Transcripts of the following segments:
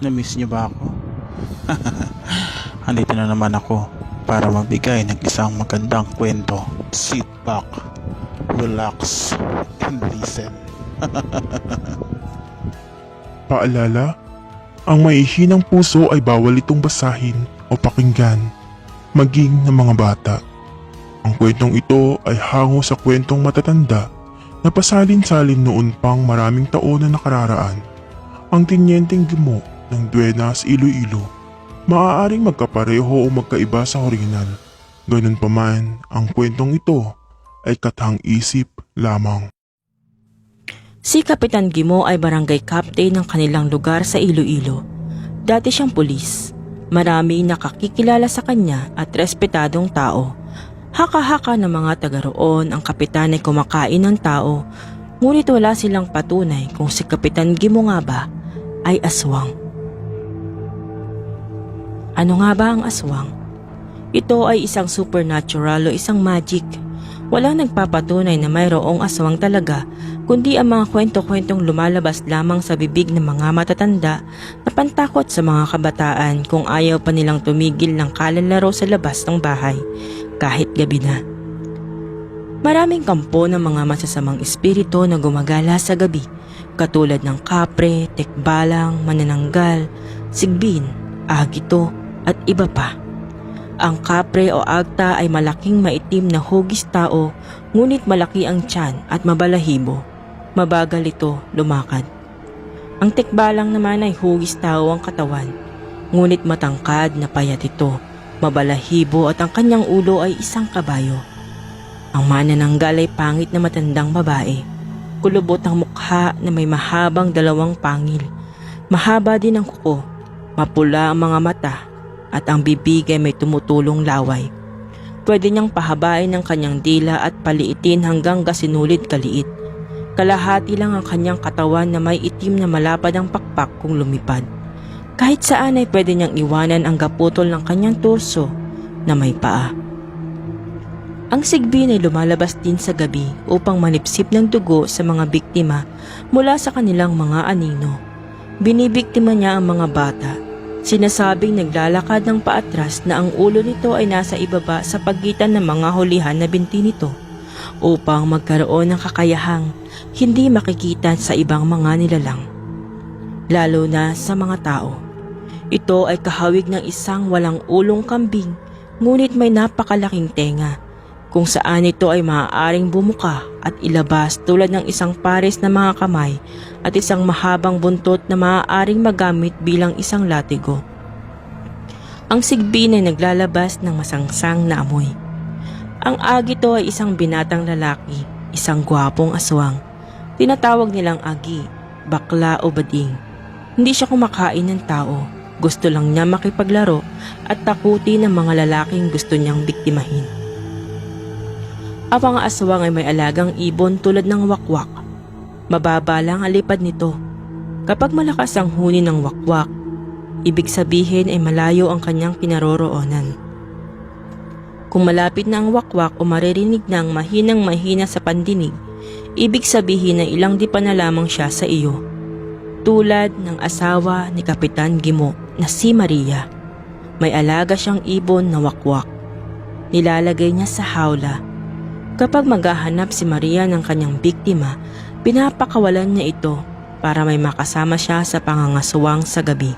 Na-miss niyo ba ako? Andito na naman ako para magbigay ng isang magandang kwento. Sit back, relax, and listen. Paalala, ang maihinang puso ay bawal itong basahin o pakinggan, maging ng mga bata. Ang kwentong ito ay hango sa kwentong matatanda na pasalin-salin noon pang maraming taon na nakararaan. Ang tinyenteng gimo ng Duenas Iloilo, maaaring magkapareho o magkaiba sa orihinal. Ganun pa man, ang kwentong ito ay kathang-isip lamang. Si Kapitan Gimo ay barangay captain ng kanilang lugar sa Iloilo. Dati siyang pulis. Marami nakakikilala sa kanya at respetadong tao. Haka-haka ng mga taga roon ang kapitan ay kumakain ng tao, ngunit wala silang patunay kung si Kapitan Gimo nga ba ay aswang. Ano nga ba ang aswang? Ito ay isang supernatural o isang magic. Walang nagpapatunay na mayroong aswang talaga, kundi ang mga kwento-kwentong lumalabas lamang sa bibig ng mga matatanda na pantakot sa mga kabataan kung ayaw pa nilang tumigil ng kalalaro sa labas ng bahay kahit gabi na. Maraming kampo ng mga masasamang espiritu na gumagala sa gabi, katulad ng kapre, tekbalang, manananggal, sigbin, agito at iba pa. Ang kapre o agta ay malaking maitim na hugis tao, ngunit malaki ang tiyan at mabalahibo. Mabagal ito lumakad. Ang tekbalang naman ay hugis tao ang katawan, ngunit matangkad na payat ito, mabalahibo at ang kanyang ulo ay isang kabayo. Ang manananggal ay pangit na matandang babae, kulubot ang mukha na may mahabang dalawang pangil, mahaba din ang kuko, mapula ang mga mata, at ang bibig ay may tumutulong laway. Pwede niyang pahabain ang kanyang dila at paliitin hanggang gasinulid kaliit. Kalahati lang ang kanyang katawan na may itim na malapad ang pakpak kung lumipad. Kahit saan ay pwede niyang iwanan ang gaputol ng kanyang torso na may paa. Ang sigbin ay lumalabas din sa gabi upang manipsip ng dugo sa mga biktima mula sa kanilang mga anino. Binibiktima niya ang mga bata. Sinasabing naglalakad ng paatras na ang ulo nito ay nasa ibaba sa pagitan ng mga hulihan na binti nito upang magkaroon ng kakayahang hindi makikita sa ibang mga nilalang, lalo na sa mga tao. Ito ay kahawig ng isang walang ulong kambing, ngunit may napakalaking tenga, kung saan ito ay maaaring bumuka at ilabas tulad ng isang pares na mga kamay at isang mahabang buntot na maaaring magamit bilang isang latigo. Ang sigbin ay naglalabas ng masangsang na amoy. Ang agito ay isang binatang lalaki, isang gwapong aswang. Tinatawag nilang agi, bakla o bading. Hindi siya kumakain ng tao, gusto lang niya makipaglaro at takuti ng mga lalaking gusto niyang biktimahin. Ang mga aswang ay may alagang ibon tulad ng wakwak. Mababa lang ang lipad nito. Kapag malakas ang huni ng wakwak, ibig sabihin ay malayo ang kanyang kinaroroonan. Kung malapit na ang wakwak o maririnig na ang mahinang-mahina sa pandinig, ibig sabihin na ilang di pa na lamang siya sa iyo. Tulad ng asawa ni Kapitan Gimo na si Maria. May alaga siyang ibon na wakwak. Nilalagay niya sa hawla. Kapag maghahanap si Maria ng kanyang biktima, pinapakawalan niya ito para may makasama siya sa pangangaswang sa gabi.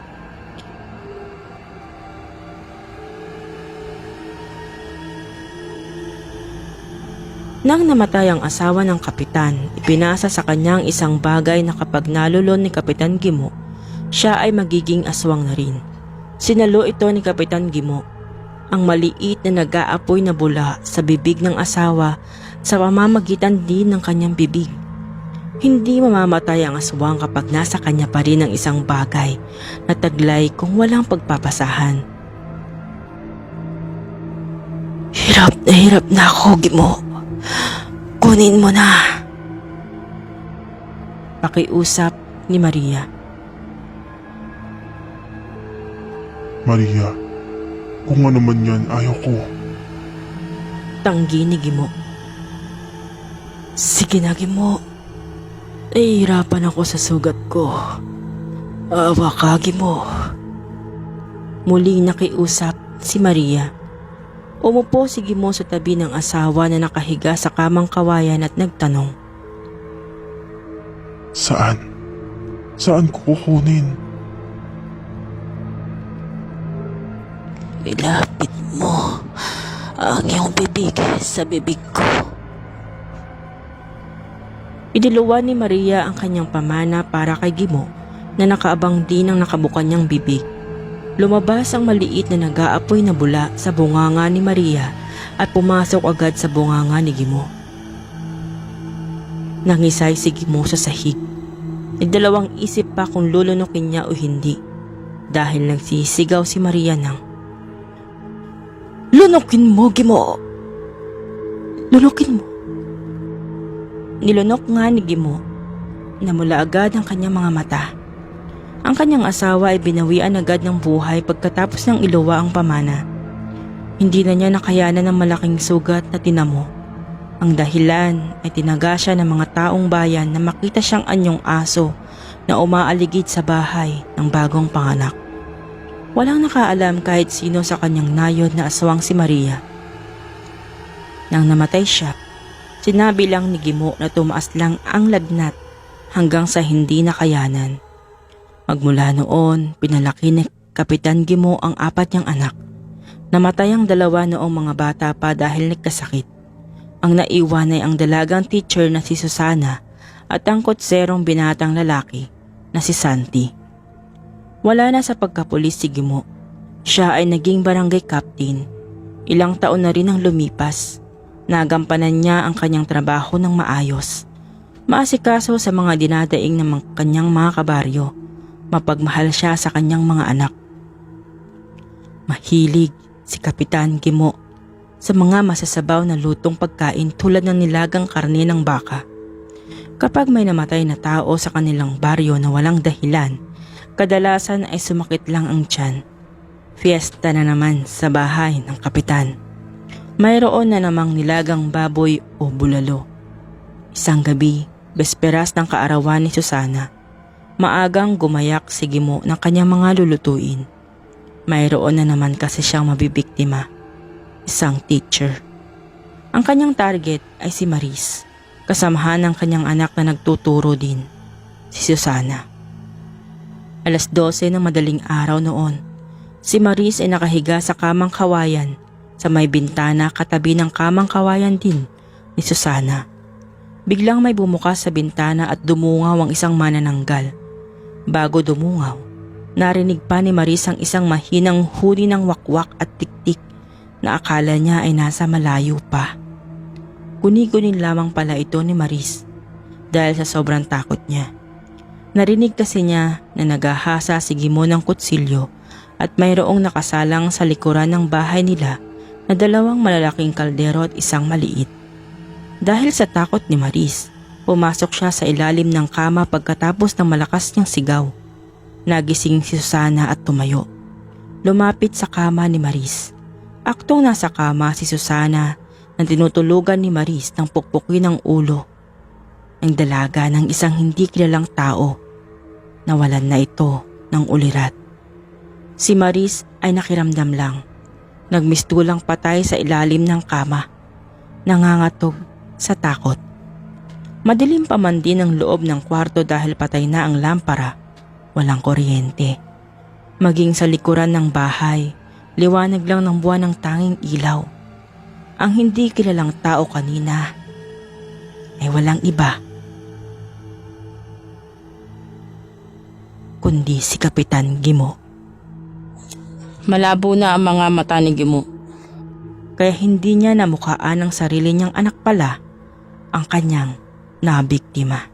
Nang namatay ang asawa ng kapitan, ipinasa sa kanyang isang bagay na kapag nalulon ni Kapitan Gimo, siya ay magiging aswang na rin. Sinalo ito ni Kapitan Gimo, ang maliit na nag-aapoy na bula sa bibig ng asawa sa pamamagitan din ng kanyang bibig. Hindi mamamatay ang aswang kapag nasa kanya pa rin ang isang bagay na taglay kung walang pagpapasahan. Hirap na ako, Gimo. Kunin mo na. Pakiusap ni Maria. Maria, kung ano man yan, ayaw ko. Tanggi ni Gimo. Sige na, Gimo. Nahihirapan ako sa sugat ko. Awa ka, Gimo. Muling nakiusap si Maria. Umupo si Gimo sa tabi ng asawa na nakahiga sa kamang kawayan at nagtanong. Saan? Saan ko kukunin? Ilapit mo ang iyong bibig sa bibig ko. Iniluwa ni Maria ang kanyang pamana para kay Gimo na nakaabang din ang nakabukan niyang bibig. Lumabas ang maliit na nag-aapoy na bula sa bunganga ni Maria at pumasok agad sa bunganga ni Gimo. Nangisay si Gimo sa sahig. Nagdalawang isip pa kung lulunukin niya o hindi dahil nagsisigaw si Maria ng, "Lunukin mo, Gimo! Lunukin mo!" Nilunok nga ni Gimo. Namula agad ang kanyang mga mata. Ang kanyang asawa ay binawian agad ng buhay pagkatapos ng iluwa ang pamana. Hindi na niya nakayanan ng malaking sugat na tinamo. Ang dahilan ay tinaga siya ng mga taong bayan na makita siyang anyong aso na umaaligid sa bahay ng bagong panganak. Walang nakaalam kahit sino sa kanyang nayod na aswang si Maria. Nang namatay siya, sinabi lang ni Gimo na tumaas lang ang lagnat hanggang sa hindi nakayanan. Magmula noon, pinalaki ni Kapitan Gimo ang 4 niyang anak. Namatay ang 2 noong mga bata pa dahil nagkasakit. Ang naiwan ay ang dalagang teacher na si Susana at ang kotserong binatang lalaki na si Santi. Wala na sa pagkapulis si Gimo. Siya ay naging barangay captain. Ilang taon na rin ang lumipas. Nagampanan niya ang kanyang trabaho ng maayos. Maasikaso sa mga dinadaing ng kanyang mga kabaryo. Mapagmahal siya sa kanyang mga anak. Mahilig si Kapitan Gimo sa mga masasabaw na lutong pagkain tulad ng nilagang karne ng baka. Kapag may namatay na tao sa kanilang baryo na walang dahilan, kadalasan ay sumakit lang ang tiyan. Fiesta na naman sa bahay ng kapitan. Mayroon na namang nilagang baboy o bulalo. Isang gabi, besperas ng kaarawan ni Susana, maagang gumayak si Gimo ng kanyang mga lulutuin. Mayroon na naman kasi siyang mabibiktima, isang teacher. Ang kanyang target ay si Maris, kasamahan ng kanyang anak na nagtuturo din, si Susana. 12:00 ng madaling araw noon, si Maris ay nakahiga sa kamang kawayan sa may bintana katabi ng kamang kawayan din ni Susana. Biglang may bumukas sa bintana at dumungaw ang isang manananggal. Bago dumungaw, narinig pa ni Maris ang isang mahinang huni ng wakwak at tiktik na akala niya ay nasa malayo pa. Guni-gunin lamang pala ito ni Maris dahil sa sobrang takot niya. Narinig kasi niya na naghahasa si Gimo ng kutsilyo at mayroong nakasalang sa likuran ng bahay nila na 2 malalaking kaldero at isang maliit. Dahil sa takot ni Maris, pumasok siya sa ilalim ng kama pagkatapos ng malakas niyang sigaw. Nagising si Susana at tumayo. Lumapit sa kama ni Maris. Aktong nasa kama si Susana na tinutulugan ni Maris ng pukpukin ng ulo. Ang dalaga ng isang hindi kilalang tao. Nawalan na ito ng ulirat. Si Maris ay nakiramdam lang. Nagmistulang patay sa ilalim ng kama. Nangangatog sa takot. Madilim pa man din ang loob ng kwarto dahil patay na ang lampara. Walang kuryente. Maging sa likuran ng bahay, liwanag lang ng buwan ng tanging ilaw. Ang hindi kilalang tao kanina ay walang iba kundi si Kapitan Gimo. Malabo na ang mga mata ni Gimo, kaya hindi niya namukhaan ang sarili niyang anak pala ang kanyang nabiktima.